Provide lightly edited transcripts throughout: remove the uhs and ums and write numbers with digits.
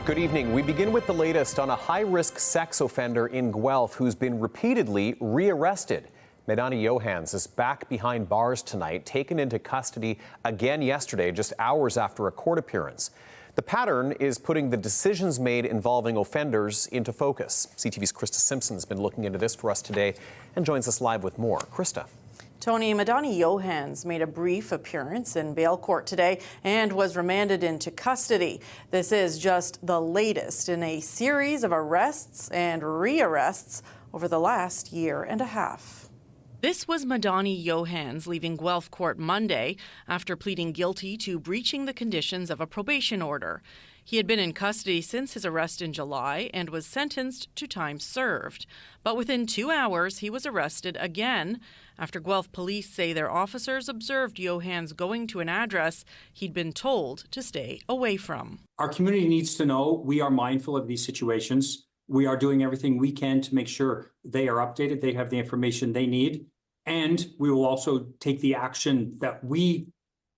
Good evening. We begin with the latest on a high-risk sex offender in Guelph who's been repeatedly rearrested. Medhani Yohans is back behind bars tonight, taken into custody again yesterday, just hours after a court appearance. The pattern is putting the decisions made involving offenders into focus. CTV's Krista Simpson has been looking into this for us today and joins us live with more. Krista. Tony, Medhani Yohans made a brief appearance in bail court today and was remanded into custody. This is just the latest in a series of arrests and rearrests over the last year and a half. This was Medhani Yohans leaving Guelph Court Monday after pleading guilty to breaching the conditions of a probation order. He had been in custody since his arrest in July and was sentenced to time served. But within 2 hours, he was arrested again after Guelph police say their officers observed Yohans going to an address he'd been told to stay away from. Our community needs to know we are mindful of these situations. We are doing everything we can to make sure they are updated, they have the information they need, and we will also take the action that we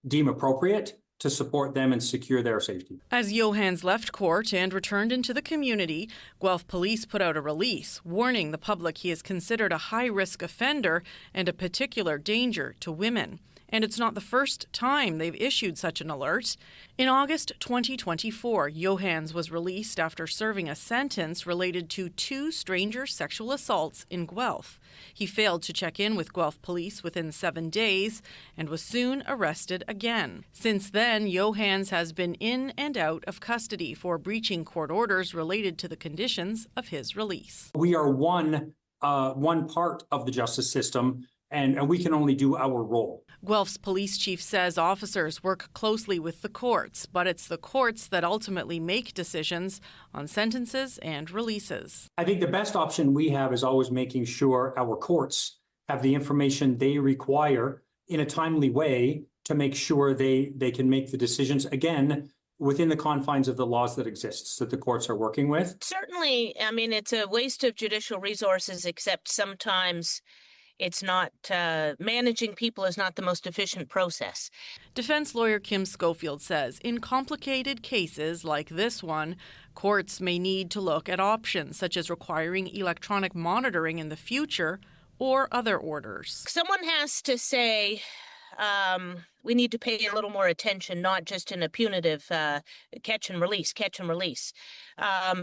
deem appropriate to support them and secure their safety. As Yohans left court and returned into the community, Guelph police put out a release warning the public he is considered a high-risk offender and a particular danger to women. And it's not the first time they've issued such an alert. In August 2024, Yohans was released after serving a sentence related to 2 stranger sexual assaults in Guelph. He failed to check in with Guelph police within 7 days and was soon arrested again. Since then, Yohans has been in and out of custody for breaching court orders related to the conditions of his release. We are one part of the justice system, and we can only do our role. Guelph's police chief says officers work closely with the courts, but it's the courts that ultimately make decisions on sentences and releases. I think the best option we have is always making sure our courts have the information they require in a timely way to make sure they can make the decisions, again, within the confines of the laws that exist that the courts are working with. Certainly, I mean, it's a waste of judicial resources, except sometimes it's not, managing people is not the most efficient process. Defense lawyer Kim Schofield says in complicated cases like this one, courts may need to look at options such as requiring electronic monitoring in the future or other orders. Someone has to say, we need to pay a little more attention, not just in a punitive catch and release.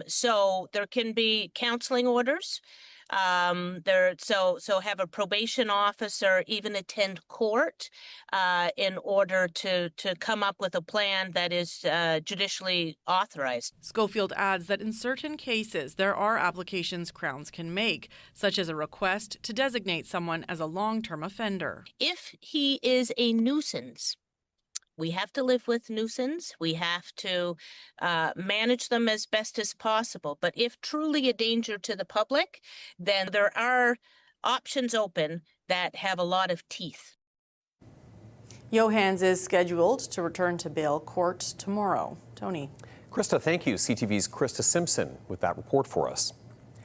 So there can be counseling orders. So have a probation officer even attend court in order to come up with a plan that is judicially authorized. Schofield adds that in certain cases there are applications Crowns can make, such as a request to designate someone as a long-term offender. If he is a nuisance, we have to live with nuisance. We have to manage them as best as possible. But if truly a danger to the public, then there are options open that have a lot of teeth. Yohans is scheduled to return to bail court tomorrow. Tony. Krista, thank you. CTV's Krista Simpson with that report for us.